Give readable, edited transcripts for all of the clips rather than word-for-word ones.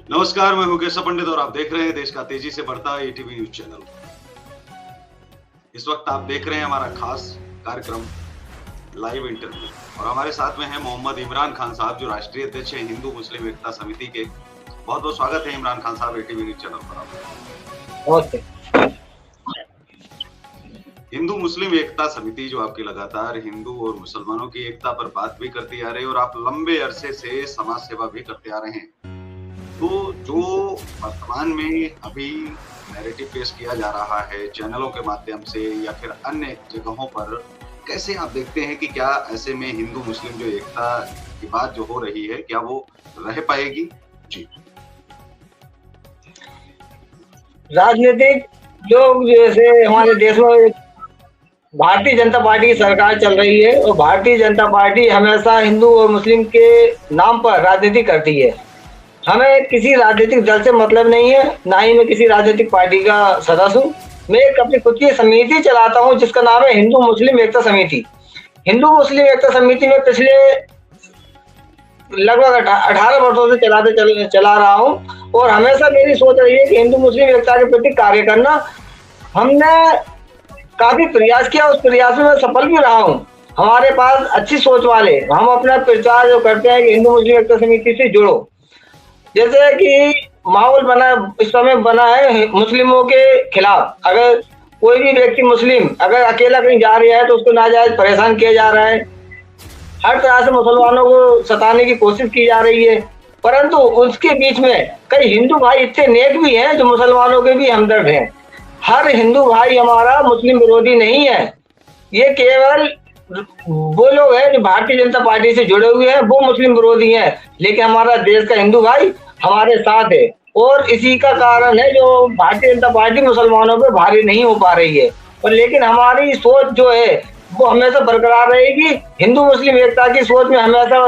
नमस्कार, मैं मुकेश पंडित और आप देख रहे हैं देश का तेजी से बढ़ता एटीवी न्यूज चैनल। इस वक्त आप देख रहे हैं हमारा खास कार्यक्रम लाइव इंटरव्यू और हमारे साथ में है मोहम्मद इमरान खान साहब, जो राष्ट्रीय अध्यक्ष हैं हिंदू मुस्लिम एकता समिति के। बहुत बहुत स्वागत है इमरान खान साहब एटीवी न्यूज चैनल पर आपका। हिंदू मुस्लिम एकता समिति जो आपकी लगातार हिंदू और मुसलमानों की एकता पर बात भी करती आ रही है और आप लंबे अरसे से समाज सेवा भी करते आ रहे हैं, तो जो वर्तमान में अभी नैरेटिव पेश किया जा रहा है चैनलों के माध्यम से या फिर अन्य जगहों पर, कैसे आप देखते हैं कि क्या ऐसे में हिंदू मुस्लिम जो एकता की बात जो हो रही है, क्या वो रह पाएगी? जी, राजनीतिक लोग जैसे हमारे देश में भारतीय जनता पार्टी की सरकार चल रही है और भारतीय जनता पार्टी हमेशा हिंदू और मुस्लिम के नाम पर राजनीति करती है। हमें किसी राजनीतिक दल से मतलब नहीं है, ना ही मैं किसी राजनीतिक पार्टी का सदस्य हूँ। मैं एक अपनी खुद की समिति चलाता हूँ जिसका नाम है हिंदू मुस्लिम एकता समिति। हिंदू मुस्लिम एकता समिति में पिछले लगभग 18 वर्षों से चला रहा हूँ और हमेशा मेरी सोच रही है कि हिंदू मुस्लिम एकता के प्रति कार्य करना। हमने काफी प्रयास किया, उस प्रयास में मैं सफल भी रहा हूँ। हमारे पास अच्छी सोच वाले, हम अपना प्रचार जो करते हैं कि हिंदू मुस्लिम एकता समिति से जुड़ो। जैसे कि माहौल बना इस समय बना है मुस्लिमों के खिलाफ। अगर कोई भी व्यक्ति मुस्लिम अगर अकेला कहीं जा रहा है तो उसको नाजायज परेशान किया जा रहा है। हर तरह से मुसलमानों को सताने की कोशिश की जा रही है, परंतु उसके बीच में कई हिंदू भाई इतने नेक भी हैं जो मुसलमानों के भी हमदर्द हैं। हर हिंदू भाई हमारा मुस्लिम विरोधी नहीं है। ये केवल वो लोग हैं जो भारतीय जनता पार्टी से जुड़े हुए हैं, वो मुस्लिम विरोधी हैं। लेकिन हमारा देश का हिंदू भाई हमारे साथ है और इसी का कारण है जो भारतीय जनता पार्टी मुसलमानों पे भारी नहीं हो पा रही है। और लेकिन हमारी सोच जो है वो हमेशा बरकरार रहेगी। हिंदू मुस्लिम एकता की सोच में हमेशा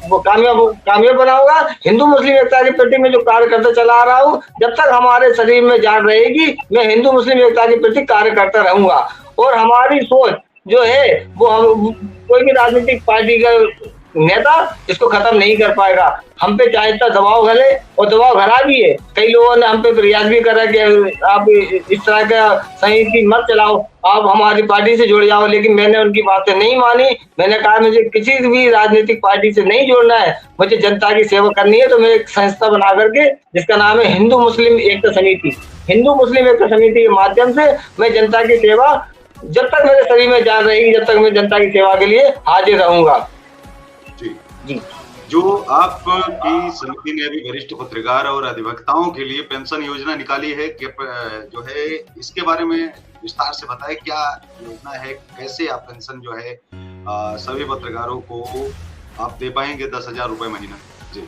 वो कामयाब बना होगा। हिंदू मुस्लिम एकता के प्रति मैं जो कार्य करता चला आ रहा हूँ, जब तक हमारे शरीर में जान रहेगी मैं हिंदू मुस्लिम एकता के प्रति कार्य करता रहूंगा। और हमारी सोच जो है वो कोई भी राजनीतिक पार्टी का नेता इसको खत्म नहीं कर पाएगा। हम पे चाहे इतना दबाव घले और दबाव घरा भी है। कई लोगों ने हम पे प्रयास भी करा कि आप इस तरह का समिति मत चलाओ, आप हमारी पार्टी से जुड़ जाओ, लेकिन मैंने उनकी बातें नहीं मानी। मैंने कहा मुझे किसी भी राजनीतिक पार्टी से नहीं जुड़ना है, मुझे जनता की सेवा करनी है। तो मैं एक संस्था बना करके जिसका नाम है हिंदू मुस्लिम एकता समिति, हिंदू मुस्लिम एकता समिति के माध्यम से मैं जनता की सेवा, जब तक मेरे शरीर में जान रहेगी जब तक मैं जनता की सेवा के लिए हाजिर रहूंगा। जी, जो आपकी समिति ने अभी वरिष्ठ पत्रकार और अधिवक्ताओं के लिए पेंशन योजना निकाली है, जो है इसके बारे में विस्तार से बताएं। क्या योजना है, कैसे आप पेंशन जो है सभी पत्रकारों को आप दे पाएंगे 10,000 रुपए महीना? जी,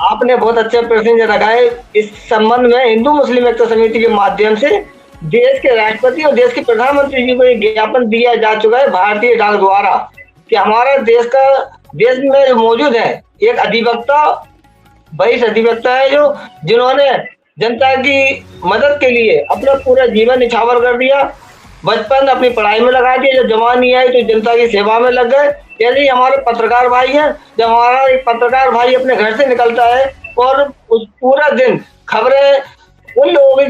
आपने बहुत अच्छा प्रश्न रखा है। इस संबंध में हिंदू मुस्लिम एकता समिति के माध्यम से देश के राष्ट्रपति और देश के प्रधानमंत्री जी को एक ज्ञापन दिया जा चुका है भारतीय डाक द्वारा कि हमारा देश में मौजूद है एक अधिवक्ता, 22 अधिवक्ता है जो जिन्होंने जनता की मदद के लिए अपना पूरा जीवन निछावर कर दिया। बचपन अपनी पढ़ाई में लगा दिया, जब जवान नहीं आई तो जनता की सेवा में लग गए। यदि हमारे पत्रकार भाई हैं, जब हमारा एक पत्रकार भाई अपने घर से निकलता है और उस पूरा दिन खबरें उन लोगों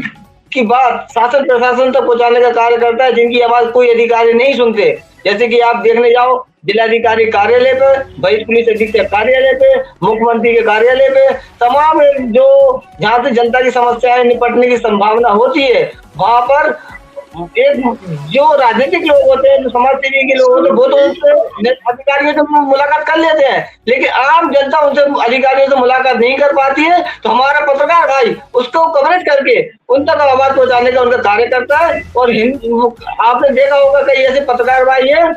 की बात शासन प्रशासन तक पहुंचाने का कार्य करता है जिनकी आवाज कोई अधिकारी नहीं सुनते। जैसे कि आप देखने जाओ जिलाधिकारी कार्यालय पे, वरिष्ठ पुलिस अधीक्षक कार्यालय पे, मुख्यमंत्री के कार्यालय पे, तमाम जो जहाँ से जनता की समस्याएं निपटने की संभावना होती है वहां पर एक जो राजनीतिक लोग होते हैं, जो समाज सेवी के लोग होते हैं, वो तो उनसे अधिकारियों से मुलाकात कर लेते हैं, लेकिन आम जनता उनसे अधिकारियों से मुलाकात नहीं कर पाती है। तो हमारा पत्रकार भाई उसको कवरेज करके उन तक आवाज पहुंचाने का उनका कार्य करता है। और आपने देखा होगा कई ऐसे पत्रकार भाई हैं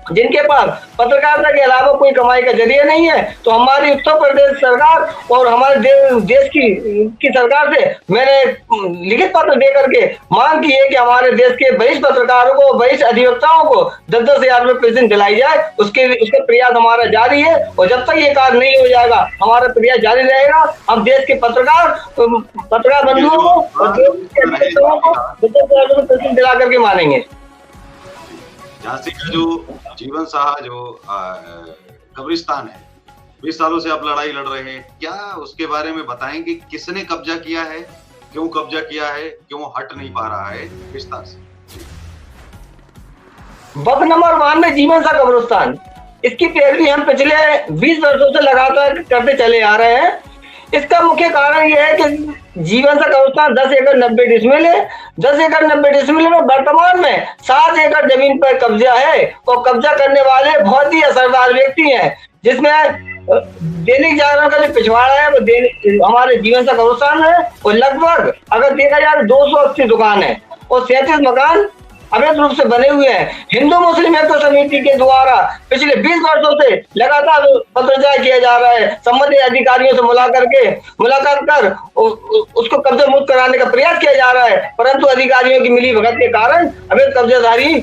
जिनके पास पत्रकारिता के अलावा कोई कमाई का जरिया नहीं है। तो हमारी उत्तर प्रदेश सरकार और हमारे देश की सरकार से मैंने लिखित पत्र दे करके मांग की है कि हमारे देश के वरिष्ठ पत्रकारों को, वरिष्ठ अधिवक्ताओं को 10-10 हजार रुपए पेंशन दिलाई जाए। उसका प्रयास हमारा जारी है और जब तक ये कार्य नहीं हो जाएगा हमारा प्रयास जारी रहेगा। हम देश के पत्रकार बंधुओं को और देश के अधिवक्ताओं को 10-10 हजार रुपए पेंशन दिला करके मानेंगे। झांसी का जो जीवन साहा जो कब्रिस्तान है, 20 सालों से आप लड़ाई लड़ रहे हैं, क्या उसके बारे में बताएं कि किसने कब्जा किया है, क्यों कब्जा किया है, क्यों हट नहीं पा रहा है विस्तार से? वक्त नंबर 1 में जीवन सा कब्रिस्तान, इसकी पैरवी हम पिछले 20 वर्षों से लगातार करते चले आ रहे हैं। इसका मुख्य कारण यह है कि जीवन सा कब्रिस्तान 10 एकड़ 90 डिसमिल है। 10 एकड़ 90 डिसमिल में वर्तमान में 7 एकड़ जमीन पर कब्जा है और कब्जा करने वाले बहुत ही असरदार व्यक्ति हैं, जिसमें दैनिक जागरण का जो पिछवाड़ा है वो हमारे जीवन सा कब्रिस्तान है और लगभग अगर देखा जाए 280 दुकान है और 37 मकान अवैध रूप से बने हुए हैं। हिंदू मुस्लिम ऐक्ट समिति के द्वारा पिछले 20 वर्षों से लगातार पत्रचार किया जा रहा है। संबंधित अधिकारियों से मुलाकात कर उसको कब्जा मुक्त कराने का प्रयास किया जा रहा है, परंतु अधिकारियों की मिली भगत के कारण अवैध कब्जाधारी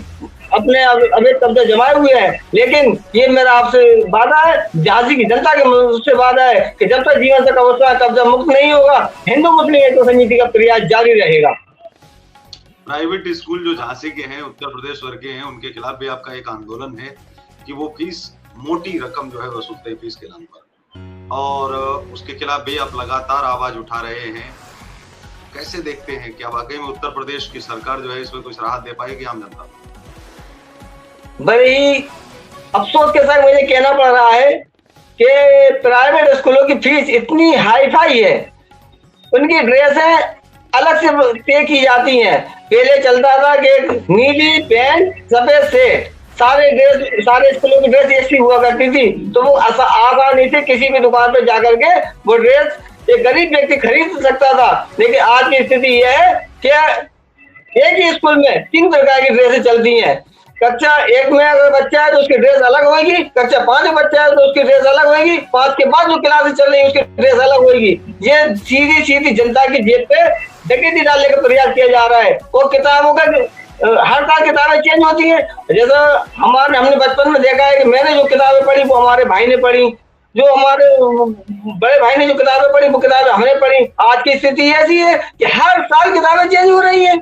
अपने अवैध कब्जा जमाए हुए हैं। लेकिन ये मेरा आपसे वादा है, झांसी की जनता के मुझसे वादा है कि जब तक जीवन से कब्जा मुक्त नहीं होगा, हिंदू मुस्लिम ऐक्ट समिति का प्रयास जारी रहेगा। प्राइवेट स्कूल जो झांसी के हैं, उत्तर प्रदेश वर्ग के हैं, उनके खिलाफ भी आपका एक आंदोलन है कि वो फीस, मोटी रकम जो है वसूलते हैं फीस के नाम पर, और उसके खिलाफ भी आप लगातार आवाज उठा रहे हैं। कैसे देखते हैं, क्या वाकई में उत्तर प्रदेश की सरकार जो है इसमें कुछ राहत दे पाएगी आम जनता को? बड़े ही अफसोस के साथ मुझे कहना पड़ रहा है कि प्राइवेट स्कूलों की फीस इतनी हाई फाई है, उनकी ड्रेसें अलग से तय की जाती हैं। पहले चलता था कि नीली पैंट सफेद सेट, सारे स्कूलों की ड्रेस ऐसी हुआ करती थी, तो वो आसानी से किसी भी दुकान पर जाकर के वो ड्रेस एक गरीब व्यक्ति खरीद सकता था। लेकिन आज की स्थिति यह है कि एक ही स्कूल में 3 प्रकार की ड्रेसें चलती हैं। कक्षा 1 में अगर बच्चा है तो उसकी ड्रेस अलग होगी, कक्षा 5 में बच्चा है तो उसकी ड्रेस अलग होगी, 5 के बाद जो क्लासेस चल रही है उसकी ड्रेस अलग होगी। ये सीधी जनता की जेब पे डकैती डालने का प्रयास किया जा रहा है। वो किताबों का हर साल किताबें चेंज होती है। जैसा हमने बचपन में देखा है कि मैंने जो किताबें पढ़ी वो हमारे भाई ने पढ़ी, जो हमारे बड़े भाई ने जो किताबें पढ़ी वो किताबें हमने पढ़ी। आज की स्थिति ऐसी है कि हर साल किताबें चेंज हो रही है।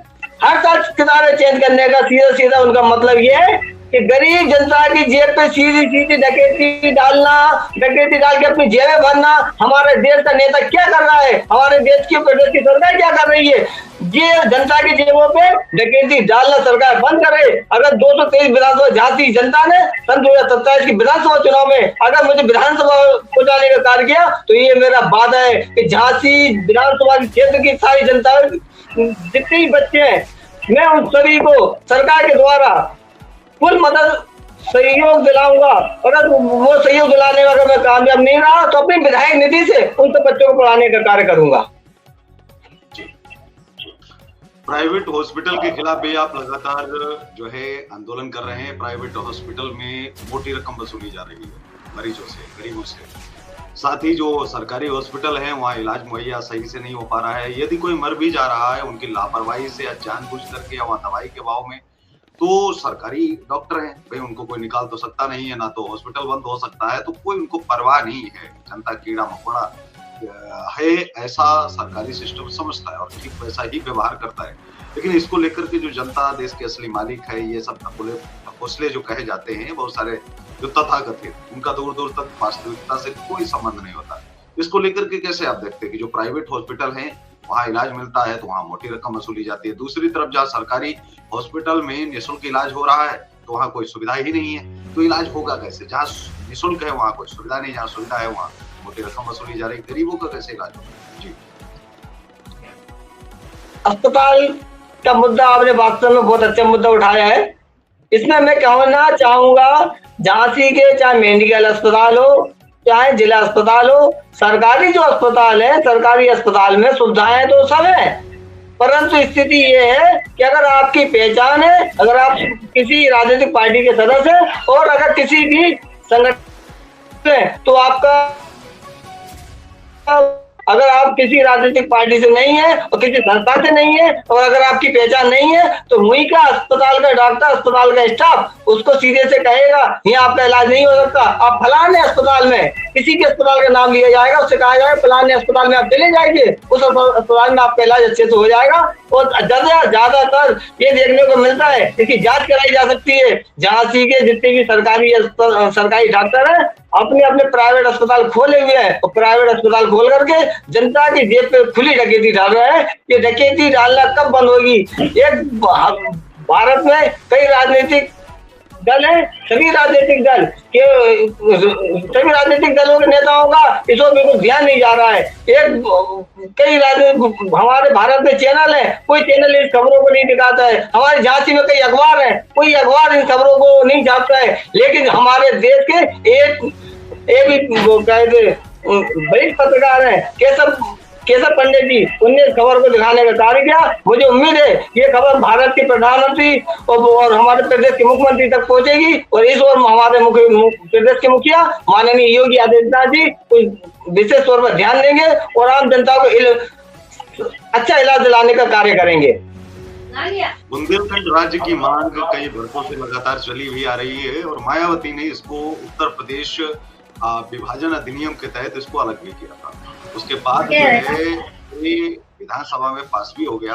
हर साल किताबें चेंज करने का सीधा उनका मतलब ये है कि गरीब जनता की जेब पे सीधी डकैती डाल के अपनी जेबें भरना। हमारे देश का नेता क्या कर रहा है, हमारे देश की प्रदेश की सरकार क्या कर रही है, ये जनता की जेबों पे डकैती डालना सरकार बंद करे। अगर 223 विधानसभा झांसी जनता ने सन 2027 की विधानसभा चुनाव में अगर मुझे विधानसभा को जाने का कार्य किया तो ये मेरा वादा है कि झांसी विधानसभा क्षेत्र की सारी जनता, जितने बच्चे हैं, मैं उन सभी को सरकार के द्वारा फुल मदद सहयोग दिलाऊंगा। और अगर वो सहयोग दिलाने में अगर मैं कामयाब नहीं रहा तो अपनी विधायक निधि से उन सब बच्चों को पढ़ाने का कार्य करूंगा। प्राइवेट हॉस्पिटल के खिलाफ भी आप लगातार जो है आंदोलन कर रहे हैं। प्राइवेट हॉस्पिटल में मोटी रकम वसूली जा रही है मरीजों से, गरीबों से। साथ ही जो सरकारी हॉस्पिटल है वहाँ इलाज मुहैया सही से नहीं हो पा रहा है। यदि कोई मर भी जा रहा है उनकी लापरवाही से या जानबूझ करके या वहाँ दवाई के भाव में, तो सरकारी डॉक्टर हैं भाई, उनको कोई निकाल तो सकता नहीं है, ना तो हॉस्पिटल बंद हो सकता है, तो कोई उनको परवाह नहीं है। जनता कीड़ा मकोड़ा है ऐसा सरकारी सिस्टम समझता है और ठीक वैसा ही व्यवहार करता है। लेकिन इसको लेकर के जो जनता, देश के असली मालिक है, ये सब हौसले जो कहे जाते हैं, बहुत सारे जो तथाकथित, उनका दूर दूर तक वास्तविकता से कोई संबंध नहीं होता। इसको लेकर के कैसे आप देखते हैं कि जो प्राइवेट हॉस्पिटल हैं वहाँ इलाज मिलता है तो वहाँ मोटी रकम वसूली जाती है, दूसरी तरफ जहाँ सरकारी हॉस्पिटल में निःशुल्क इलाज हो रहा है तो वहाँ कोई सुविधा ही नहीं है, तो इलाज होगा कैसे? जहाँ निःशुल्क है वहाँ कोई सुविधा नहीं, जहाँ सुविधा है वहाँ मोटी रकम वसूली जा रही, गरीबों का कैसे इलाज होगा? जी, अस्पताल का मुद्दा आपने वास्तव में बहुत अच्छा मुद्दा उठाया है। इसमें मैं कहना चाहूंगा, झांसी के चाहे मेडिकल अस्पताल हो चाहे जिला अस्पताल हो, सरकारी जो अस्पताल है, सरकारी अस्पताल में सुविधाएं तो सब है, परंतु स्थिति ये है कि अगर आपकी पहचान है, अगर आप किसी राजनीतिक पार्टी के सदस्य हैं और अगर किसी भी संगठन है तो आपका अगर आप किसी राजनीतिक पार्टी से नहीं है और किसी संस्था से नहीं है और अगर आपकी पहचान नहीं है तो वहीं का अस्पताल का डॉक्टर, अस्पताल का स्टाफ उसको सीधे से कहेगा यहाँ आपका इलाज नहीं हो सकता, आप फलाने अस्पताल में, किसी के अस्पताल का नाम लिया जाएगा, उससे कहा जाएगा फलाने अस्पताल में आप चले जाएंगे, उस अस्पताल में आपका इलाज अच्छे से हो जाएगा। और ज्यादातर ये देखने को मिलता है, इसकी जांच कराई जा सकती है। झांसी के जितने भी सरकारी डॉक्टर हैं अपने अपने प्राइवेट अस्पताल खोले हुए हैं और प्राइवेट अस्पताल खोल करके जनता की जेब पे खुली डकैती डाल रहे हैं। ये डकैती डालना कब बंद होगी? एक भारत में कई राजनीतिक दल है, सभी राजनीतिक दलों के नेताओं का इस ओर बिल्कुल ध्यान नहीं जा रहा है। कई हमारे भारत में चैनल है, कोई चैनल इन खबरों को नहीं दिखाता है। हमारे झांसी में कई अखबार है, कोई अखबार इन खबरों को नहीं छापता है। लेकिन हमारे देश के एक बड़े पत्रकार है केशव पंडित जी, उनने खबर को दिखाने का कार्य किया। मुझे उम्मीद है ये खबर भारत के प्रधानमंत्री और हमारे प्रदेश के मुख्यमंत्री तक पहुंचेगी और इस ओर हमारे प्रदेश के मुखिया माननीय योगी आदित्यनाथ जी विशेष तौर पर ध्यान देंगे और आम जनता को अच्छा इलाज दिलाने का कार्य करेंगे। बुंदेलखंड राज्य की मांग कई वर्षों से लगातार चली हुई आ रही है और मायावती ने इसको उत्तर प्रदेश विभाजन अधिनियम के तहत इसको अलग भी किया था। उसके बाद जो है विधानसभा में पास भी हो गया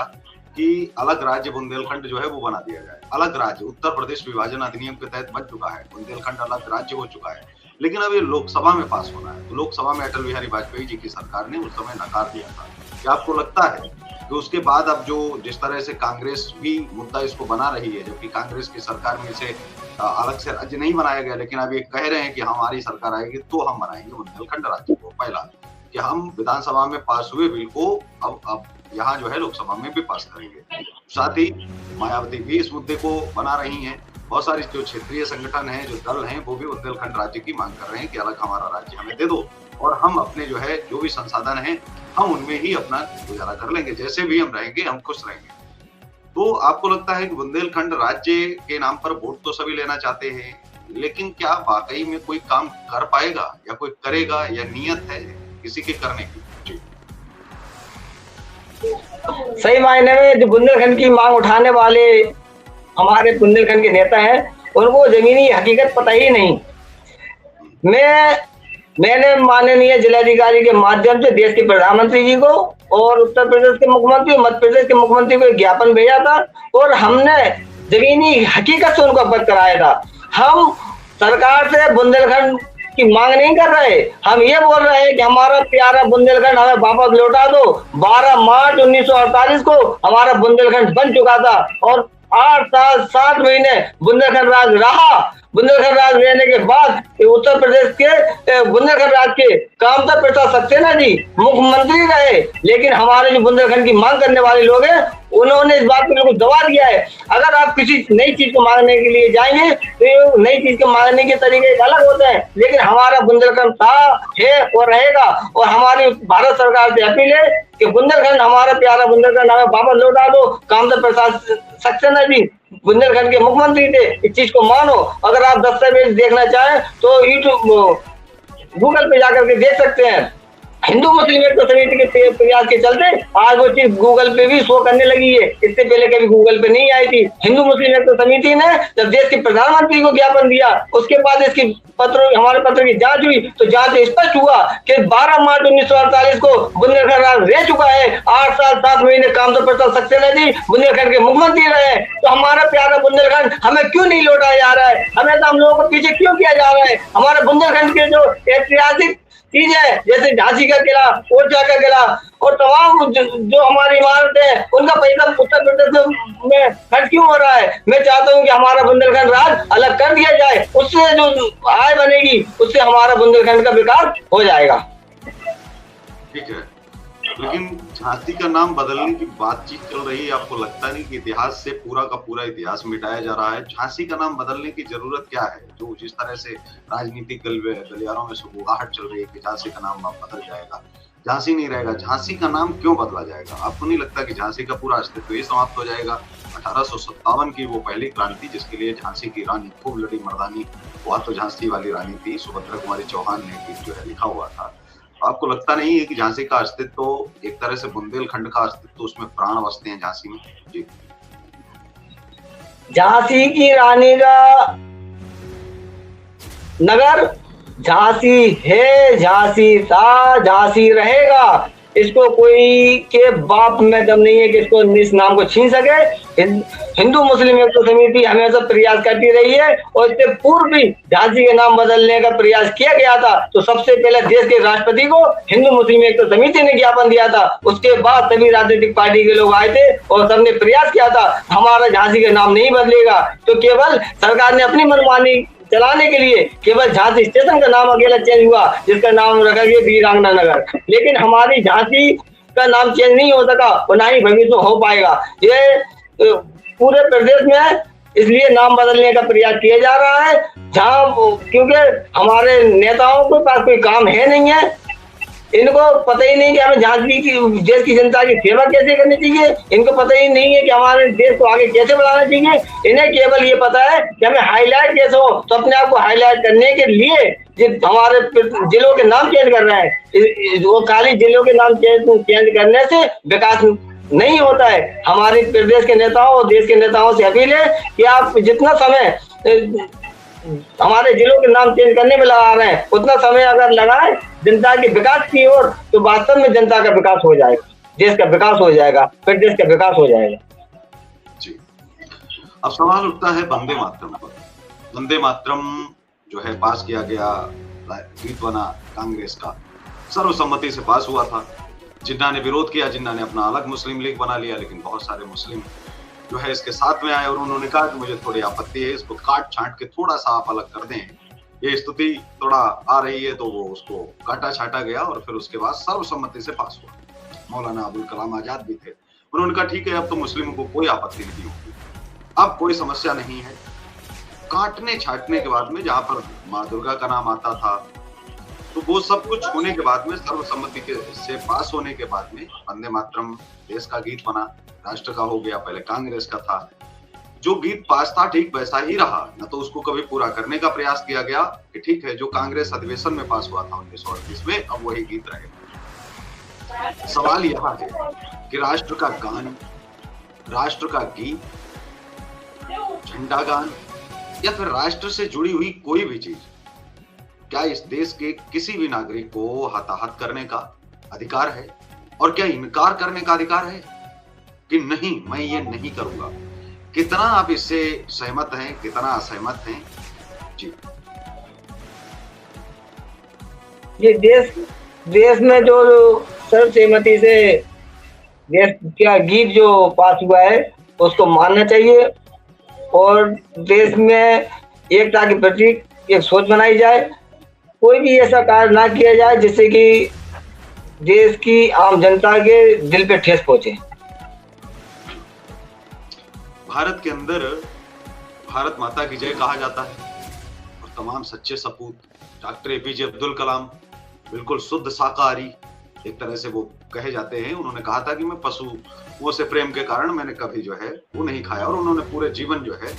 कि अलग राज्य बुंदेलखंड जो है वो बना दिया जाए। अलग राज्य उत्तर प्रदेश विभाजन अधिनियम के तहत बन चुका है, बुंदेलखंड अलग राज्य हो चुका है। लेकिन अब ये लोकसभा में पास होना है, तो लोकसभा में अटल बिहारी वाजपेयी जी की सरकार ने उस समय नकार दिया था। क्या आपको लगता है कि उसके बाद अब जो जिस तरह से कांग्रेस भी मुद्दा इसको बना रही है, जबकि कांग्रेस की सरकार में इसे अलग से राज्य नहीं बनाया गया, लेकिन अब ये कह रहे हैं कि हमारी सरकार आएगी तो हम बनाएंगे बुंदेलखंड राज्य को। पहला कि हम विधानसभा में पास हुए बिल को अब यहाँ जो है लोकसभा में भी पास करेंगे। साथ ही मायावती भी इस मुद्दे को बना रही हैं। बहुत सारी जो क्षेत्रीय संगठन हैं, जो दल हैं, वो भी बुंदेलखंड राज्य की मांग कर रहे हैं कि अलग हमारा राज्य हमें दे दो और हम अपने जो है जो भी संसाधन हैं हम उनमें ही अपना गुजारा कर लेंगे, जैसे भी हम रहेंगे हम खुश रहेंगे। तो आपको लगता है कि बुंदेलखंड राज्य के नाम पर वोट तो सभी लेना चाहते हैं, लेकिन क्या वाकई में कोई काम कर पाएगा या कोई करेगा या नियत है किसी के करने की? सही मायने में जो बुंदेलखंड की मांग उठाने वाले हमारे बुंदेलखंड के नेता हैं उनको जमीनी हकीकत पता ही नहीं। मैंने माननीय जिलाधिकारी के माध्यम से देश के प्रधानमंत्री जी को और उत्तर प्रदेश के मुख्यमंत्री, मध्य प्रदेश के मुख्यमंत्री को एक ज्ञापन भेजा था और हमने जमीनी हकीकत से उनको अवगत कराया था। हम सरकार से बुंदेलखंड की मांग नहीं कर रहे, हम ये बोल रहे हैं कि हमारा प्यारा बुंदेलखंड हमें वापस लौटा दो। 12 मार्च 1948 को हमारा बुंदेलखंड बन चुका था और 8 साल 7 महीने बुंदेलखंड राज रहा। बुंदेलखंड राज रहने के बाद उत्तर प्रदेश के बुंदेलखंड राज के कामता प्रसाद सक्सेना जी मुख्यमंत्री रहे, लेकिन हमारे जो बुंदेलखंड की मांग करने वाले लोग हैं उन्होंने इस बात को बिल्कुल दबा दिया है। अगर आप किसी नई चीज को मांगने के लिए जाएंगे तो नई चीज को मांगने के तरीके अलग होते हैं, लेकिन हमारा बुंदेलखंड था, है और रहेगा। और हमारी भारत सरकार से अपील है कि बुंदेलखंड, हमारा प्यारा बुंदेलखंड हमें वापस लौटा दो। कामता प्रसाद सक्सेना जी बुंदेलखंड के मुख्यमंत्री थे, इस चीज को मानो। अगर आप दस्तावेज देखना चाहें तो यूट्यूब गूगल पे जाकर के देख सकते हैं। हिंदू मुस्लिम एकता समिति के प्रयास के चलते आज वो चीज गूगल पे भी शो करने लगी है, इससे पहले कभी गूगल पे नहीं आई थी। हिंदू मुस्लिम एकता समिति ने जब देश के प्रधानमंत्री को ज्ञापन दिया, उसके बाद इसकी हमारे पत्र की जांच हुई तो जांच स्पष्ट हुआ कि 12 मार्च 1948 को बुंदेलखंड राज रह चुका है। 8 साल 7 महीने कामता प्रसाद सक्सेना जी बुंदेलखंड के मुख्यमंत्री रहे। तो हमारा प्यारा बुंदेलखंड हमें क्यों नहीं लौटाया जा रहा है? हमें तो हम लोगों को पीछे क्यों किया जा रहा है? हमारे बुंदेलखंड के जो ऐतिहासिक चीज है, जैसे झांसी का किला, ओरछा का किला और तमाम जो हमारी इमारत है, उनका पैसा उत्तर प्रदेश में खर्च क्यों हो रहा है? मैं चाहता हूँ कि हमारा बुंदेलखंड राज अलग कर दिया जाए, उससे जो आय बनेगी उससे हमारा बुंदेलखंड का विकास हो जाएगा। ठीक है, लेकिन झांसी का नाम बदलने की बातचीत चल रही है। आपको लगता नहीं कि इतिहास से पूरा का पूरा इतिहास मिटाया जा रहा है? झांसी का नाम बदलने की जरूरत क्या है? जो जिस तरह से राजनीतिक गलियारों में सुगबुगाहट चल रही है कि झांसी का नाम बदल जाएगा, झांसी नहीं रहेगा, झांसी का नाम क्यों बदला जाएगा? आपको नहीं लगता कि झांसी का पूरा अस्तित्व ही समाप्त हो जाएगा? 1857 की वो पहली क्रांति जिसके लिए झांसी की रानी खूब लड़ी मर्दानी, वह तो झांसी वाली रानी थी, सुभद्रा कुमारी चौहान ने जो है लिखा हुआ था। आपको लगता नहीं है कि झांसी का अस्तित्व तो एक तरह से बुंदेलखंड का अस्तित्व तो उसमें प्राण बसते हैं झांसी में? जी। झांसी की रानी का नगर झांसी है, झांसी था, झांसी रहेगा। इसको कोई के बाप में दम नहीं है कि इसको इस नाम को छीन सके। हिंदू मुस्लिम एकता समिति हमेशा प्रयास करती रही है और इससे पूर्व भी झांसी के नाम बदलने का प्रयास किया गया था। तो सबसे पहले देश के राष्ट्रपति को हिंदू मुस्लिम एकता समिति ने ज्ञापन दिया था। उसके बाद सभी राजनीतिक पार्टी के लोग आए थे और सबने प्रयास किया था हमारा झांसी का नाम नहीं बदलेगा। तो केवल सरकार ने अपनी मनमानी चलाने के लिए केवल झांसी स्टेशन का नाम अकेला चेंज हुआ, जिसका नाम रखा गया वीरांगना नगर। लेकिन हमारी झांसी का नाम चेंज नहीं हो सका और ना ही भविष्य हो पाएगा। ये पूरे प्रदेश में इसलिए नाम बदलने का प्रयास किया जा रहा है जहां, क्योंकि हमारे नेताओं के पास कोई काम है नहीं है। इनको पता ही नहीं कि हमें झांसी की देश की जनता की सेवा कैसे करनी चाहिए। इनको पता ही नहीं है कि हमारे देश को आगे कैसे बढ़ाना चाहिए। इन्हें केवल ये पता है कि हमें हाईलाइट कैसे हो। तो अपने आप को हाईलाइट करने के लिए हमारे जिलों के नाम चेंज कर रहे हैं। वो खाली जिलों के नाम चेंज करने से विकास नहीं होता है। हमारे प्रदेश के नेताओं और देश के नेताओं से अपील है कि आप जितना समय हमारे जिलों के नाम चेंज करने में लगा रहे हैं, उतना समय अगर लगाए जनता के विकास की ओर, तो वास्तव में जनता का विकास हो जाएगा, देश का विकास हो जाएगा, फिर देश का विकास हो जाएगा। जी। अब सवाल उठता है वंदे मातरम पर। वंदे मातरम जो है पास किया गया, गीत बना कांग्रेस का, सर्वसम्मति से पास हुआ था। जिन्ना ने विरोध किया, जिन्ना ने अपना अलग मुस्लिम लीग बना लिया, लेकिन बहुत सारे मुस्लिम जो है इसके साथ में आए और उन्होंने कहा कि मुझे थोड़ी आपत्ति है, इसको काट छांट के थोड़ा सा आप अलग कर दें। ये स्तुति थोड़ा आ रही है, तो वो उसको काटा छाटा गया और फिर उसके बाद सर्वसम्मति से पास हुआ। मौलाना अबुल कलाम आजाद भी थे, उन्होंने कहा ठीक है, अब तो मुस्लिमों को कोई आपत्ति नहीं होगी, अब कोई समस्या नहीं है। काटने छाटने के बाद में जहां पर माँ दुर्गा का नाम आता था, तो वो सब कुछ होने के बाद में सर्वसम्मति से पास होने के बाद में वंदे मातरम देश का गीत बना, राष्ट्र का हो गया। पहले कांग्रेस का था। जो गीत पास था ठीक वैसा ही रहा, न तो उसको कभी पूरा करने का प्रयास किया गया कि ठीक है जो कांग्रेस अधिवेशन में पास हुआ था 1938 में, अब वही गीत रहेगा। सवाल यह है कि राष्ट्र का गान, राष्ट्र का गीत, झंडा गान या फिर राष्ट्र से जुड़ी हुई कोई भी चीज, क्या इस देश के किसी भी नागरिक को हताहत करने का अधिकार है? और क्या इनकार करने का अधिकार है कि नहीं मैं ये नहीं करूंगा? कितना आप इससे सहमत हैं, कितना असहमत हैं? जी। ये देश में जो सर्वसम्मति से देश का गीत जो पास हुआ है उसको मानना चाहिए और देश में एकता के प्रति एक सोच बनाई जाए। कोई भी ऐसा कार्य ना किया जाए जिससे कि देश की आम जनता के दिल पे ठेस पहुंचे। भारत के अंदर भारत माता की जय कहा जाता है और तमाम सच्चे सपूत डॉक्टर एपीजे अब्दुल कलाम बिल्कुल शुद्ध शाकाहारी एक तरह से वो कहे जाते हैं। उन्होंने कहा था कि मैं पशुओं से प्रेम के कारण मैंने कभी जो है वो नहीं खाया और उन्होंने पूरे जीवन जो है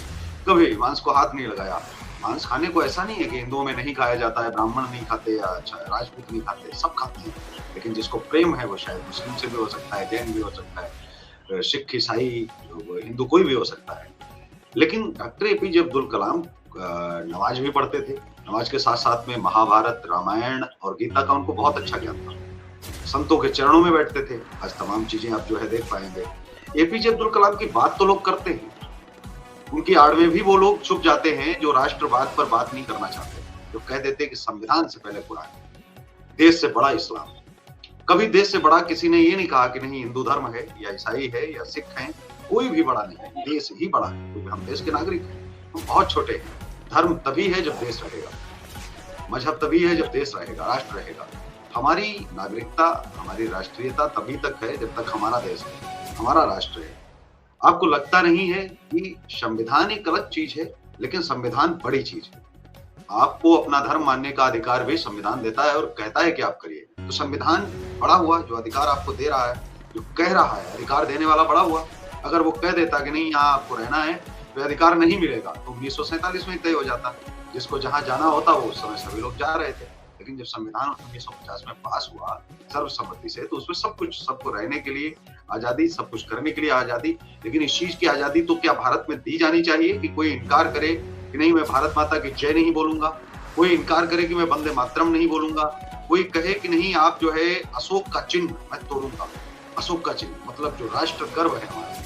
कभी मांस को हाथ नहीं लगाया। मांस खाने को ऐसा नहीं है कि हिंदुओं में नहीं खाया जाता है, ब्राह्मण नहीं खाते या राजपूत नहीं खाते, सब खाते हैं। लेकिन जिसको प्रेम है वो शायद मुस्लिम से भी हो सकता है, जैन भी हो सकता है, सिख, ईसाई, हिंदू कोई भी हो सकता है। लेकिन डॉक्टर एपीजे अब्दुल कलाम नमाज भी पढ़ते थे। नमाज के साथ साथ में महाभारत, रामायण और गीता का उनको बहुत अच्छा ज्ञान था। संतों के चरणों में बैठते थे। आज तमाम चीजें आप जो है देख पाएंगे। एपीजे अब्दुल कलाम की बात तो लोग करते हैं, उनकी आड़ में भी वो लोग छुप जाते हैं जो राष्ट्रवाद पर बात नहीं करना चाहते, जो कह देते हैं कि संविधान से पहले कुरान, देश से बड़ा इस्लाम। कभी देश से बड़ा किसी ने ये नहीं कहा कि नहीं हिंदू धर्म है या ईसाई है या सिख है, कोई भी बड़ा नहीं है, देश ही बड़ा है। क्योंकि हम देश के नागरिक हैं, हम बहुत छोटे हैं। धर्म तभी है जब देश रहेगा, मजहब तभी है जब देश रहेगा, राष्ट्र रहेगा। हमारी नागरिकता, हमारी राष्ट्रीयता तभी तक है जब तक हमारा देश है, हमारा राष्ट्र है। आपको लगता नहीं है कि संविधान एक अलग चीज है, लेकिन संविधान बड़ी चीज है। आपको अपना धर्म मानने का अधिकार भी संविधान देता है और कहता है कि आप करिए। तो संविधान बड़ा हुआ, जो अधिकार आपको दे रहा है, जो कह रहा है, अधिकार देने वाला बड़ा हुआ। अगर वो कह देता कि नहीं यहाँ आपको रहना है तो अधिकार नहीं मिलेगा, तो 1947 में तय हो जाता। जिसको जहां जाना होता वो उस समय सभी लोग जा रहे थे। लेकिन जब संविधान 1950 में पास हुआ सर्वसम्मति से, तो उसमें सब कुछ, सबको रहने के लिए आजादी, सब कुछ करने के लिए आजादी। लेकिन इस चीज की आजादी तो क्या भारत में दी जानी चाहिए कि कोई इनकार करे कि नहीं मैं भारत माता की जय नहीं बोलूंगा, कोई इनकार करे कि मैं वंदे मातरम नहीं बोलूंगा, कोई कहे कि नहीं आप जो है अशोक का चिन्ह मैं तोड़ूंगा। अशोक का चिन्ह मतलब जो राष्ट्र गर्व है हमारा,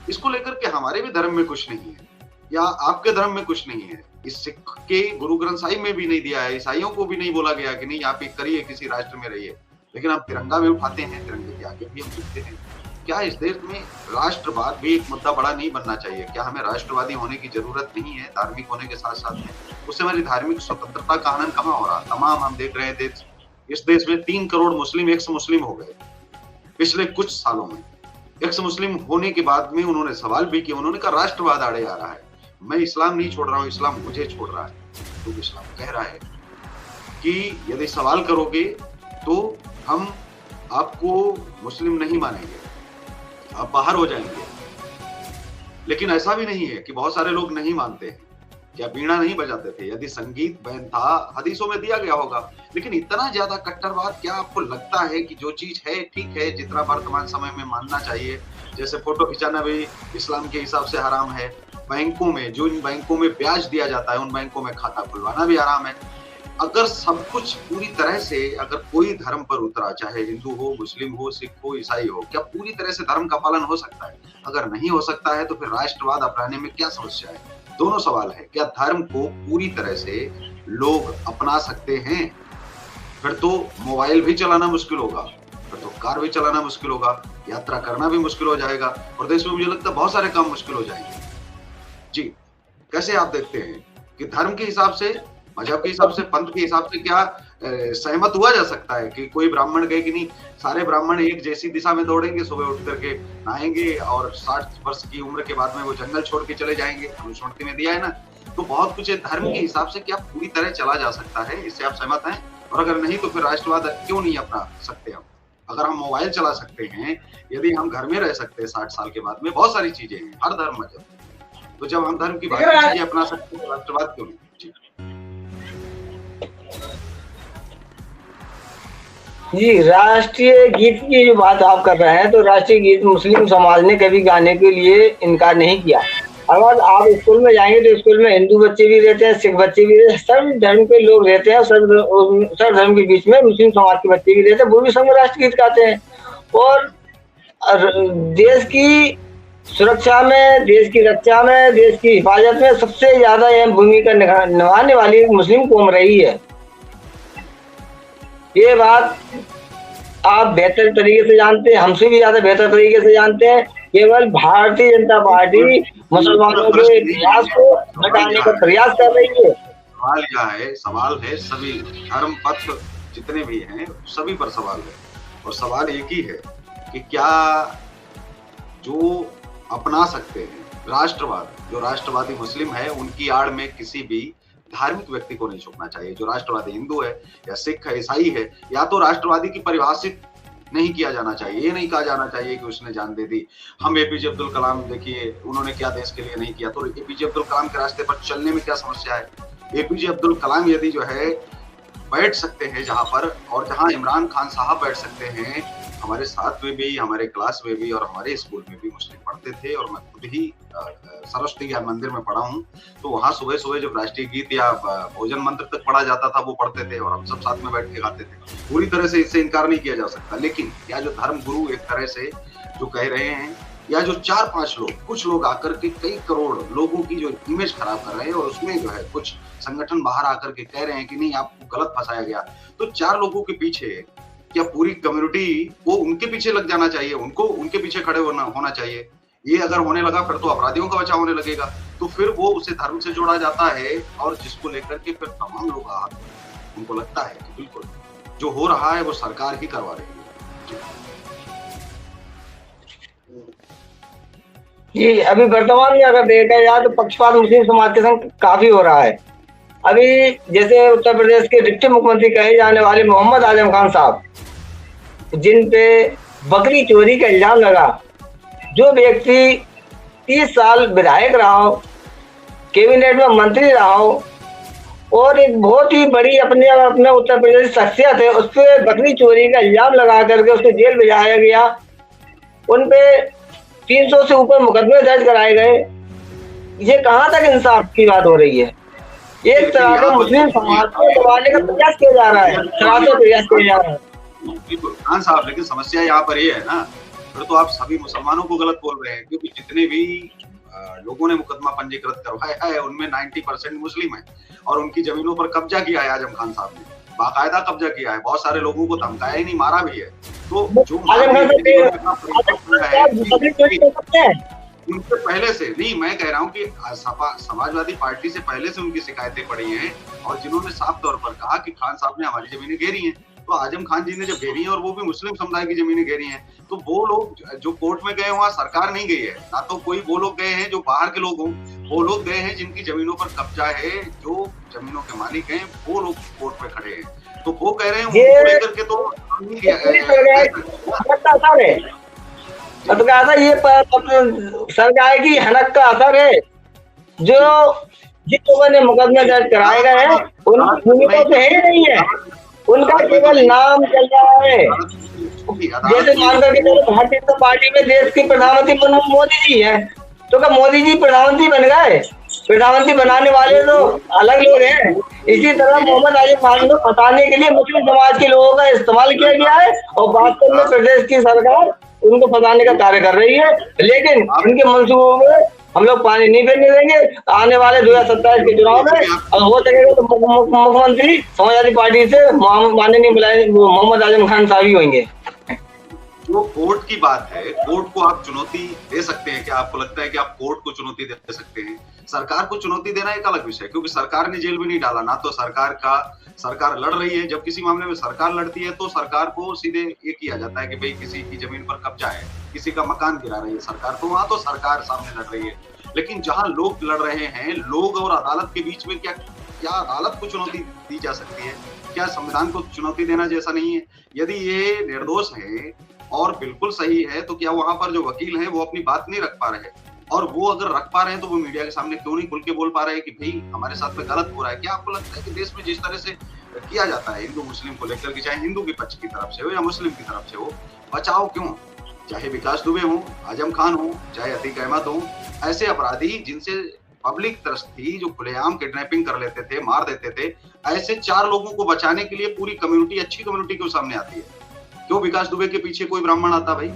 इसको लेकर के हमारे भी धर्म में कुछ नहीं है या आपके धर्म में कुछ नहीं है। इस सिख के गुरु ग्रंथ साहिब में भी नहीं दिया है, ईसाइयों को भी नहीं बोला गया कि नहीं आप एक करिए, किसी राष्ट्र में रहिए। लेकिन आप तिरंगा भी उठाते हैं, तिरंगे के आगे भी हम झुकते हैं। क्या इस देश में राष्ट्रवाद भी एक मुद्दा बड़ा नहीं बनना चाहिए? क्या हमें राष्ट्रवादी होने की जरूरत नहीं है धार्मिक होने के साथ साथ में? उससे हमारी धार्मिक स्वतंत्रता का हनन कहाँ हो रहा? तमाम हम देख रहे हैं इस देश में 3 करोड़ मुस्लिम एक्स मुस्लिम हो गए पिछले कुछ सालों में। एक्स मुस्लिम होने के बाद में उन्होंने सवाल भी किया, उन्होंने कहा राष्ट्रवाद आड़े आ रहा है, मैं इस्लाम नहीं छोड़ रहा हूँ, इस्लाम मुझे छोड़ रहा है। तो इस्लाम कह रहा है कि यदि सवाल करोगे तो हम आपको मुस्लिम नहीं मानेंगे, आप बाहर हो जाएंगे। लेकिन ऐसा भी नहीं है कि बहुत सारे लोग नहीं मानते हैं। क्या बीड़ा नहीं बजाते थे? यदि संगीत बैन था, हदीसों में दिया गया होगा। लेकिन इतना ज्यादा कट्टरवाद, क्या आपको लगता है कि जो चीज है ठीक है, जितना वर्तमान समय में मानना चाहिए, जैसे फोटो खिंचाना भी इस्लाम के हिसाब से हराम है, बैंकों में जो इन बैंकों में ब्याज दिया जाता है उन बैंकों में खाता खुलवाना भी हराम है। अगर सब कुछ पूरी तरह से, अगर कोई धर्म पर उतरा, चाहे हिंदू हो, मुस्लिम हो, सिख हो, ईसाई हो, क्या पूरी तरह से धर्म का पालन हो सकता है? अगर नहीं हो सकता है तो फिर राष्ट्रवाद अपनाने में क्या समस्या है? दोनों सवाल है। क्या धर्म को पूरी तरह से लोग अपना सकते हैं? फिर तो मोबाइल भी चलाना मुश्किल होगा, फिर तो कार भी चलाना मुश्किल होगा, यात्रा करना भी मुश्किल हो जाएगा, और देश में मुझे लगता है बहुत सारे काम मुश्किल हो जाएंगे। जी, कैसे आप देखते हैं कि धर्म के हिसाब से, मजहब के हिसाब से, पंथ के हिसाब से क्या सहमत हुआ जा सकता है कि कोई ब्राह्मण कहे कि नहीं सारे ब्राह्मण एक जैसी दिशा में दौड़ेंगे, सुबह उठ करके नहाएंगे और 60 वर्ष की उम्र के बाद में वो जंगल छोड़ के चले जाएंगे? अनुस्मृति में दिया है ना। तो बहुत कुछ है धर्म के हिसाब से क्या पूरी तरह चला जा सकता है? इससे आप सहमत हैं? और अगर नहीं तो फिर राष्ट्रवाद क्यों नहीं अपना सकते हम? अगर हम मोबाइल चला सकते हैं, यदि हम घर में रह सकते हैं 60 साल के बाद में, बहुत सारी चीजें हैं हर धर्म मजहब, तो जब हम धर्म की बाकी चीजें अपना सकते हैं, राष्ट्रवाद क्यों नहीं? जी, राष्ट्रीय गीत की जो बात आप कर रहे हैं, तो राष्ट्रीय गीत मुस्लिम समाज ने कभी गाने के लिए इनकार नहीं किया। अगर आप स्कूल में जाएंगे तो स्कूल में हिंदू बच्चे भी रहते हैं, सिख बच्चे भी रहते हैं, सब धर्म के लोग रहते हैं। सब धर्म के बीच में मुस्लिम समाज के बच्चे भी रहते हैं, वो भी संघ राष्ट्र गीत गाते हैं। और देश की सुरक्षा में, देश की रक्षा में, देश की हिफाजत में सबसे ज्यादा अहम भूमिका निभाने वाली मुस्लिम कौम रही है। ये बात आप बेहतर तरीके से जानते हैं, हमसे भी ज्यादा बेहतर तरीके से जानते हैं। केवल भारतीय जनता पार्टी मुसलमानों के इतिहास को हटाने का प्रयास कर रही है। सवाल क्या है? सवाल है सभी धर्म पथ जितने भी हैं सभी पर सवाल है, और सवाल एक ही है कि क्या जो अपना सकते हैं राष्ट्रवाद, जो राष्ट्रवादी मुस्लिम है, उनकी आड़ में किसी भी धार्मिक व्यक्ति को नहीं झुकना चाहिए। जो राष्ट्रवादी हिंदू है या सिख है, ईसाई है, या तो राष्ट्रवादी की परिभाषित नहीं किया जाना चाहिए। ये नहीं कहा जाना चाहिए कि उसने जान दे दी। हम एपीजे अब्दुल कलाम देखिए, उन्होंने क्या देश के लिए नहीं किया, तो एपीजे अब्दुल कलाम के रास्ते पर चलने में क्या समस्या है? एपीजे अब्दुल कलाम यदि जो है बैठ सकते हैं जहां पर, और जहां इमरान खान साहब बैठ सकते हैं, हमारे साथ में भी, हमारे क्लास में भी और हमारे स्कूल में भी मुस्लिम पढ़ते थे, और मैं खुद ही सरस्वती ज्ञान मंदिर में पढ़ा हूँ, तो वहाँ सुबह सुबह जब राष्ट्रीय गीत या भोजन मंत्र तक पढ़ा जाता था वो पढ़ते थे, और हम सब साथ में बैठ के गाते थे। पूरी तरह से इससे इनकार नहीं किया जा सकता। लेकिन क्या जो धर्म गुरु एक तरह से जो कह रहे हैं, या जो 4-5 लोग, कुछ लोग आकर के कई करोड़ लोगों की जो इमेज खराब कर रहे हैं, और उसमें जो है कुछ संगठन बाहर आकर के कह रहे हैं कि नहीं आपको गलत फंसाया गया, तो 4 लोगों के पीछे क्या पूरी कम्युनिटी को उनके पीछे लग जाना चाहिए? उनको उनके पीछे खड़े होना चाहिए? ये अगर होने लगा फिर तो अपराधियों का बचाव होने लगेगा, तो फिर वो उसे धर्म से जोड़ा जाता है, और जिसको लेकर के फिर तमाम लोग उनको लगता है कि बिल्कुल जो हो रहा है वो सरकार ही करवा रही है। जी, अभी वर्तमान में अगर देखा जाए तो पक्षपात मुस्लिम समाज के संग काफी हो रहा है। अभी जैसे उत्तर प्रदेश के डिप्टी मुख्यमंत्री कहे जाने वाले मोहम्मद आजम खान साहब, जिन पे बकरी चोरी का इल्जाम लगा, जो व्यक्ति 30 साल विधायक रहा हो, कैबिनेट में मंत्री रहा हो, और एक बहुत ही बड़ी अपने उत्तर प्रदेश की शख्सियत है, उस पे बकरी चोरी का इल्जाम लगा करके उसको जेल भेजाया गया। उन पे 300 से ऊपर मुकदमे दर्ज कराए गए। ये कहाँ तक इंसाफ की बात हो रही है? एक तरह का मुस्लिम समाज को दबाने का प्रयास किया जा रहा है, प्रयास किया जा रहा है। बिल्कुल खान साहब, लेकिन समस्या यहाँ पर ये है ना, फिर तो आप सभी मुसलमानों को गलत बोल रहे हैं, क्योंकि जितने भी लोगों ने मुकदमा पंजीकृत करवाया है उनमें 90% मुस्लिम है और उनकी जमीनों पर कब्जा किया है आजम खान साहब ने, बाकायदा कब्जा किया है। बहुत सारे लोगों को धमकाया ही नहीं, मारा भी है। तो जो उनसे पहले से नहीं, मैं कह रहा हूँ कि समाजवादी पार्टी से पहले से उनकी शिकायतें पड़ी हैं और जिन्होंने साफ तौर पर कहा कि खान साहब ने हमारी जमीनें घेरी हैं, तो आजम खान जी ने जब घेरी है और वो भी मुस्लिम समुदाय की जमीनें घेरी हैं, तो वो लोग जो कोर्ट में गए वहां सरकार नहीं गई है, ना तो कोई वो लोग गए हैं जो बाहर के लोग हों, वो लोग गए हैं जिनकी जमीनों पर कब्जा है, जो जमीनों के मालिक हैं, वो लोग कोर्ट में खड़े हैं। तो वो कह रहे हैं उनको लेकर के तो ये सरकार की हनक का असर है। जो जिन लोगों ने मुकदमे दर्ज कराए गए हैं उनकी भूमिका तो है ही नहीं है, उनका केवल नाम चल रहा है। जैसे मान करके भारतीय जनता पार्टी में देश के प्रधानमंत्री मोदी जी है, तो क्या मोदी जी प्रधानमंत्री बन गए? प्रधानमंत्री बनाने वाले तो अलग लोग हैं। इसी तरह मोहम्मद आजम खान को फंसाने के लिए मुस्लिम समाज के लोगों का इस्तेमाल किया गया है और वास्तव में प्रदेश की सरकार उनको फंसाने का कार्य कर रही है। लेकिन इनके मंसूबों में हम लोग पानी नहीं फेरने देंगे। आने वाले 2027 के चुनाव में और हो सकेगा तो मुख्यमंत्री समाजवादी पार्टी से माननीय मोहम्मद आजम खान साहब ही होंगे। जो कोर्ट की बात है, कोर्ट को आप चुनौती दे सकते हैं क्या? आपको लगता है कि आप कोर्ट को चुनौती दे सकते हैं? सरकार को चुनौती देना एक अलग विषय है, क्योंकि सरकार ने जेल भी नहीं डाला, ना तो सरकार लड़ रही है। जब किसी मामले में सरकार लड़ती है तो सरकार को सीधे ये किया जाता है कि भाई किसी की जमीन पर कब्जा है, किसी का मकान गिरा रही है सरकार, तो वहां तो सरकार सामने लड़ रही है। लेकिन जहां लोग लड़ रहे हैं, लोग और अदालत के बीच में क्या अदालत को चुनौती दी जा सकती है? क्या संविधान को चुनौती देना जैसा नहीं है? यदि ये निर्दोष है और बिल्कुल सही है, तो क्या वहां पर जो वकील हैं वो अपनी बात नहीं रख पा रहे? और वो अगर रख पा रहे हैं तो वो मीडिया के सामने क्यों नहीं खुल के बोल पा रहे हैं कि भाई हमारे साथ में गलत हो रहा है? क्या आपको लगता है कि देश में जिस तरह से किया जाता है हिंदू मुस्लिम को लेकर के, चाहे हिंदू के पक्ष की तरफ से हो या मुस्लिम की तरफ से हो, बचाव क्यों? चाहे विकास दुबे हो, आजम खान हो, चाहे अतीक अहमद हो, ऐसे अपराधी जिनसे पब्लिक त्रस्त थी, जो खुलेआम किडनैपिंग कर लेते थे, मार देते थे, ऐसे 4 लोगों को बचाने के लिए पूरी कम्युनिटी, अच्छी कम्युनिटी के सामने आती है। क्यों विकास दुबे के पीछे कोई ब्राह्मण आता? भाई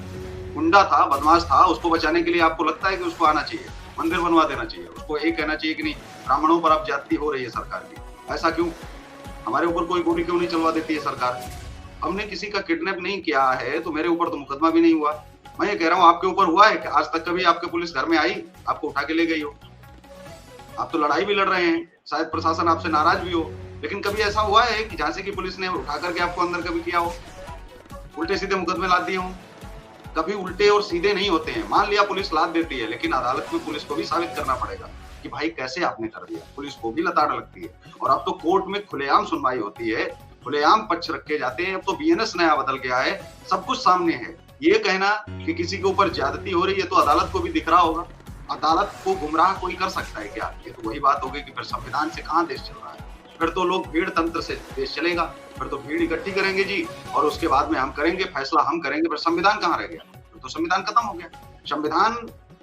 गुंडा था, बदमाश था, उसको बचाने के लिए आपको लगता है कि उसको आना चाहिए, मंदिर बनवा देना चाहिए, उसको एक कहना चाहिए कि नहीं ब्राह्मणों पर अब ज्यादती हो रही है सरकार की? ऐसा क्यों? हमारे ऊपर कोई गोली क्यों नहीं चलवा देती है सरकार? हमने किसी का किडनैप नहीं किया है तो मेरे ऊपर तो मुकदमा भी नहीं हुआ। मैं ये कह रहा हूँ आपके ऊपर हुआ है कि आज तक कभी आपके पुलिस घर में आई, आपको उठा के ले गई हो? आप तो लड़ाई भी लड़ रहे हैं, शायद प्रशासन आपसे नाराज भी हो, लेकिन कभी ऐसा हुआ है कि झांसी की पुलिस ने उठा करके आपको अंदर कभी किया हो? उल्टे सीधे मुकदमे लाद दिए हों? कभी उल्टे और सीधे नहीं होते हैं। मान लिया पुलिस लाद देती है, लेकिन अदालत में पुलिस को भी साबित करना पड़ेगा कि भाई कैसे आपने कर दिया। पुलिस को भी लताड़ लगती है और अब तो कोर्ट में खुलेआम सुनवाई होती है, खुलेआम पक्ष रखे जाते हैं। अब तो बीएनएस नया बदल गया है, सब कुछ सामने है। ये कहना कि किसी के ऊपर ज्यादती हो रही है तो अदालत को भी दिख रहा होगा। अदालत को गुमराह कोई कर सकता है क्या? ये तो वही बात होगी कि फिर संविधान से कहाँ देश चल रहा है? फिर तो लोग भीड़ तंत्र से देश चलेगा, फिर तो भीड़ इकट्ठी करेंगे जी और उसके बाद में हम करेंगे फैसला, हम करेंगे। फिर संविधान कहाँ रह गया? तो संविधान खत्म हो गया। संविधान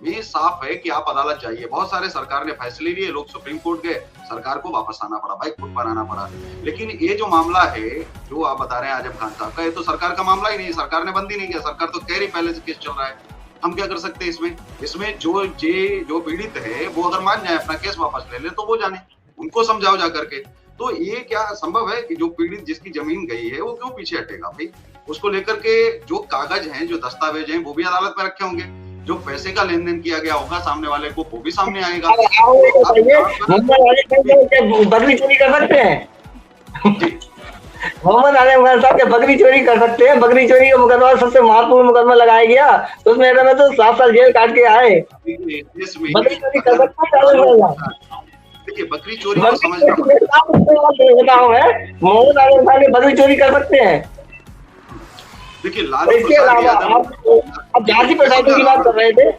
में साफ है कि आप अदालत जाइए। बहुत सारे सरकार ने फैसले लिए, लोग सुप्रीम कोर्ट गए, सरकार को वापस आना पड़ा, भाई खुद पर आना पड़ा। लेकिन ये जो मामला है जो आप बता रहे हैं आजम खान साहब का, ये तो सरकार का मामला ही नहीं, सरकार ने बंद ही नहीं किया। सरकार तो कह रही पहले से केस चल रहा है, हम क्या कर सकते हैं इसमें? इसमें जो पीड़ित है वो अगर मान जाए, अपना केस वापस ले ले, तो वो जाने, उनको समझाओ जा करके। तो ये क्या संभव है कि जो पीड़ित जिसकी जमीन गई है वो क्यों पीछे हटेगा? भाई उसको लेकर के जो कागज हैं, जो दस्तावेज हैं, वो भी अदालत में रखे होंगे। जो पैसे का लेन देन किया गया होगा सामने वाले को, वो भी सामने आएगा। बकरी चोरी कर सकते हैं मोहम्मद आजम खान साहब के, बकरी चोरी कर सकते हैं। बकरी चोरी का मुकदमा सबसे महत्वपूर्ण मुकदमा लगाया गया, उसमें तो 7 साल जेल काट के आए। बकरी चोरी कर सकते हैं। देखिए बकरी चोरी को समझना मोहम्मद आजम खान बकरी चोरी कर सकते हैं। देखिए लालू इसके अलावा आप झांसी प्रसाद की बात कर रहे थे।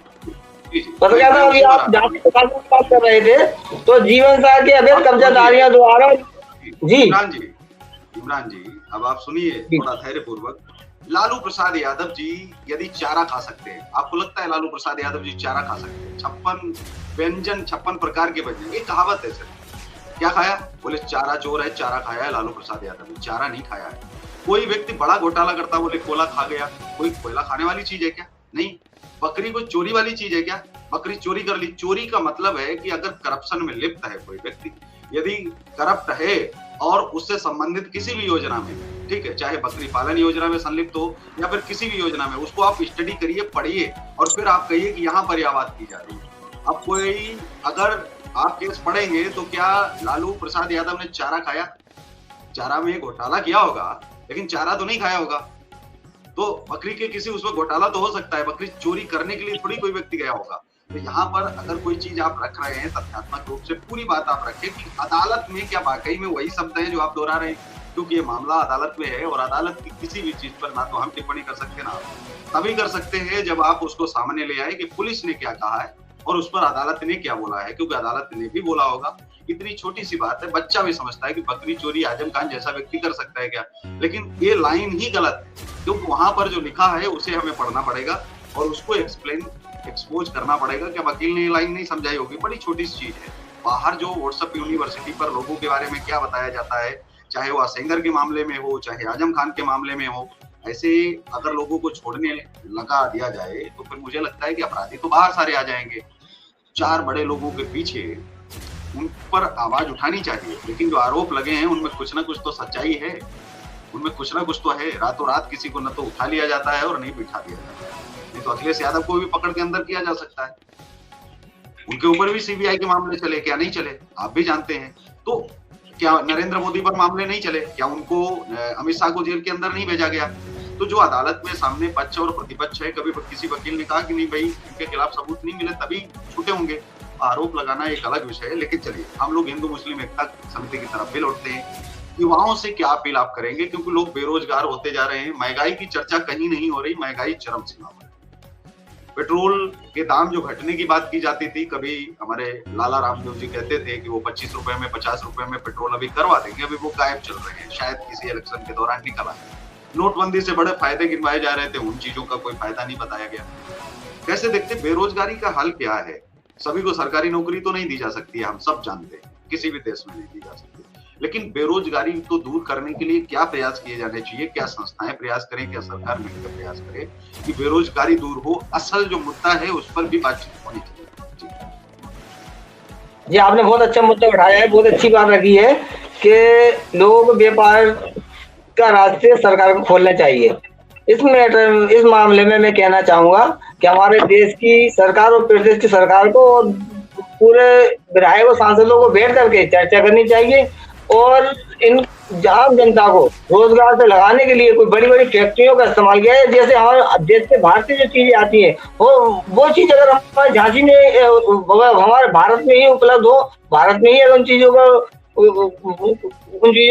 पता क्या था, अभी आप जाति प्रकार की बात कर रहे थे, तो जीवन सार के अवैध कब्जाधारियों द्वारा। जी इमरान जी, अब आप सुनिए थोड़ा धैर्य पूर्वक। लालू प्रसाद यादव जी यदि चारा खा सकते हैं, आपको लगता है लालू प्रसाद यादव जी चारा खा सकते हैं? 56 व्यंजन, 56 प्रकार के व्यंजन, ये कहावत है सर। क्या खाया? बोले चारा चोर है, चारा खाया है लालू प्रसाद यादव ने, चारा नहीं खाया है। कोई व्यक्ति बड़ा घोटाला करता, बोले कोयला खा गया। कोई कोयला खाने वाली चीज है क्या? नहीं। बकरी कोई चोरी वाली चीज है क्या? बकरी चोरी कर ली। चोरी का मतलब है कि अगर करप्शन में लिप्त है कोई व्यक्ति, यदि करप्ट है और उससे संबंधित किसी भी योजना में, ठीक है, चाहे बकरी पालन योजना में संलिप्त हो या फिर किसी भी योजना में, उसको आप स्टडी करिए, पढ़िए और फिर आप कहिए कि यहाँ पर यह बात की जा रही है। अब कोई अगर आप केस पढ़ेंगे तो क्या लालू प्रसाद यादव ने चारा खाया? चारा में घोटाला किया होगा लेकिन चारा तो नहीं खाया होगा। तो बकरी के किसी उसमें घोटाला तो हो सकता है, बकरी चोरी करने के लिए थोड़ी कोई व्यक्ति गया होगा। तो यहाँ पर अगर कोई चीज आप रख रहे हैं तथ्यात्मक रूप से पूरी बात आप रखें कि अदालत में क्या वाकई में वही शब्द है जो आप दोहरा रहे हैं, क्योंकि ये मामला अदालत में है और अदालत की किसी भी चीज पर ना तो हम टिप्पणी कर सकते ना तभी कर सकते हैं जब आप उसको सामने ले आए कि पुलिस ने क्या कहा है और उस पर अदालत ने क्या बोला है, क्योंकि अदालत ने भी बोला होगा। इतनी छोटी सी बात है, बच्चा भी समझता है कि बकरी चोरी आजम खान जैसा व्यक्ति कर सकता है क्या, लेकिन ये लाइन ही गलत है, क्योंकि वहां पर जो लिखा है उसे हमें पढ़ना पड़ेगा और उसको एक्सपोज करना पड़ेगा। क्या वकील ने ये लाइन नहीं समझाई होगी? बड़ी छोटी सी चीज है। बाहर जो व्हाट्सएप यूनिवर्सिटी पर लोगों के बारे में क्या बताया जाता है, चाहे वो असेंगर के मामले में हो, चाहे आजम खान के मामले में हो, ऐसे अगर लोगों को छोड़ने लगा दिया जाए तो फिर मुझे लगता है कि अपराधी तो बाहर सारे आ जाएंगे। 4 बड़े लोगों के पीछे उन पर आवाज उठानी चाहिए, लेकिन जो आरोप लगे हैं उनमें कुछ ना कुछ तो सच्चाई है, उनमें कुछ ना कुछ तो है। रातों रात किसी को न तो उठा लिया जाता है और नहीं बिठा दिया जाता है। नहीं तो अखिलेश यादव को भी पकड़ के अंदर किया जा सकता है, उनके ऊपर भी सीबीआई के मामले चले, क्या नहीं चले आप भी जानते हैं। तो क्या नरेंद्र मोदी पर मामले नहीं चले? क्या उनको अमित शाह को जेल के अंदर नहीं भेजा गया? तो जो अदालत में सामने पक्ष और प्रतिपक्ष है, कभी किसी वकील ने कहा कि नहीं भाई इनके खिलाफ सबूत नहीं मिले तभी छूटे होंगे। आरोप लगाना एक अलग विषय है, लेकिन चलिए हम लोग हिंदू मुस्लिम एकता समिति की तरफ भी लौटते हैं। युवाओं से क्या अपील आप करेंगे, क्योंकि लोग बेरोजगार होते जा रहे हैं, महंगाई की चर्चा कहीं नहीं हो रही, महंगाई चरम सीमा पर। पेट्रोल के दाम जो घटने की बात की जाती थी, कभी हमारे लाला रामदेव जी कहते थे कि वो 25 रुपए में 50 रुपए में पेट्रोल अभी करवा देंगे, अभी वो गायब चल रहे हैं, शायद किसी इलेक्शन के दौरान निकल आए। नोटबंदी से बड़े फायदे गिनवाए जा रहे थे, उन चीजों का कोई फायदा नहीं बताया गया। कैसे देखते बेरोजगारी का हल क्या है? सभी को सरकारी नौकरी तो नहीं दी जा सकती है, हम सब जानते हैं, किसी भी देश में नहीं दी जा सकती, लेकिन बेरोजगारी को दूर करने के लिए क्या प्रयास किए जाने चाहिए? क्या संस्थाएं प्रयास करें, क्या सरकार मिलकर प्रयास करे कि बेरोजगारी दूर हो? असल जो मुद्दा है उस पर भी बातचीत होनी चाहिए। जी आपने बहुत अच्छा मुद्दा उठाया है, बहुत अच्छी बात रखी है कि लोग व्यापार का रास्ते सरकार को खोलना चाहिए। इस मामले में मैं कहना चाहूंगा कि हमारे देश की सरकार और प्रदेश की सरकार को और पूरे विधायक और सांसदों को बैठ करके चर्चा करनी चाहिए और इन आम जनता को रोजगार से लगाने के लिए कोई बड़ी बड़ी फैक्ट्रियों का इस्तेमाल किया है। जैसे हमारे देश से बाहर से जो चीजें आती है वो चीज अगर हमारे झांसी में हमारे भारत में ही उपलब्ध हो, भारत में ही अगर उन चीजों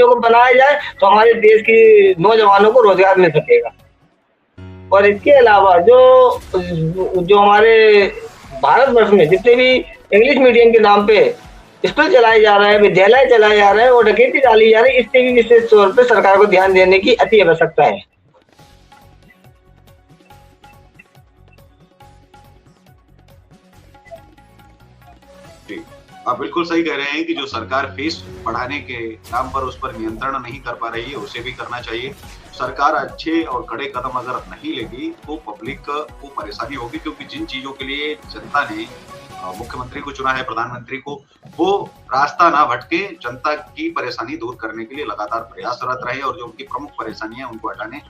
को बनाया जाए तो हमारे देश की नौजवानों को रोजगार मिल सकेगा। और इसके अलावा जो हमारे भारतवर्ष में जितने भी इंग्लिश मीडियम के नाम पे स्कूल चलाए जा रहे हैं, विद्यालय चलाए जा रहे हैं और डकैती डाली जा रही है, इस पे भी विशेष तौर पे सरकार को ध्यान देने की अति आवश्यकता है। आप बिल्कुल सही कह रहे हैं कि जो सरकार फीस बढ़ाने के नाम पर उस पर नियंत्रण नहीं कर पा रही है, उसे भी करना चाहिए। सरकार अच्छे और कड़े कदम अगर नहीं लेगी तो पब्लिक को परेशानी होगी, क्योंकि जिन चीजों के लिए जनता ने मुख्यमंत्री को चुना है, प्रधानमंत्री को, वो रास्ता ना भटके, जनता की परेशानी दूर करने के लिए लगातार प्रयासरत रहे और जो उनकी प्रमुख परेशानियां उनको हटाने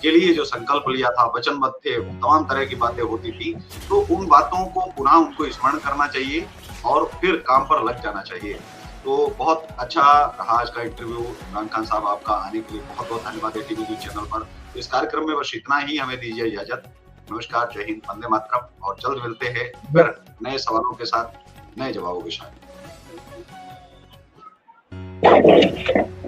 के लिए जो संकल्प लिया था, वचनबद्ध थे, तमाम तरह की बातें होती थी, तो उन बातों को पुनः उनको स्मरण करना चाहिए और फिर काम पर लग जाना चाहिए। तो बहुत अच्छा रहा आज का इंटरव्यू। इमरान खान साहब आपका आने के लिए बहुत बहुत धन्यवाद ATV न्यूज़ चैनल पर। इस कार्यक्रम में बस इतना ही, हमें दीजिए इजाजत। नमस्कार, जय हिंद, वंदे मातरम और जल्द मिलते हैं फिर नए सवालों के साथ, नए जवाबों के साथ।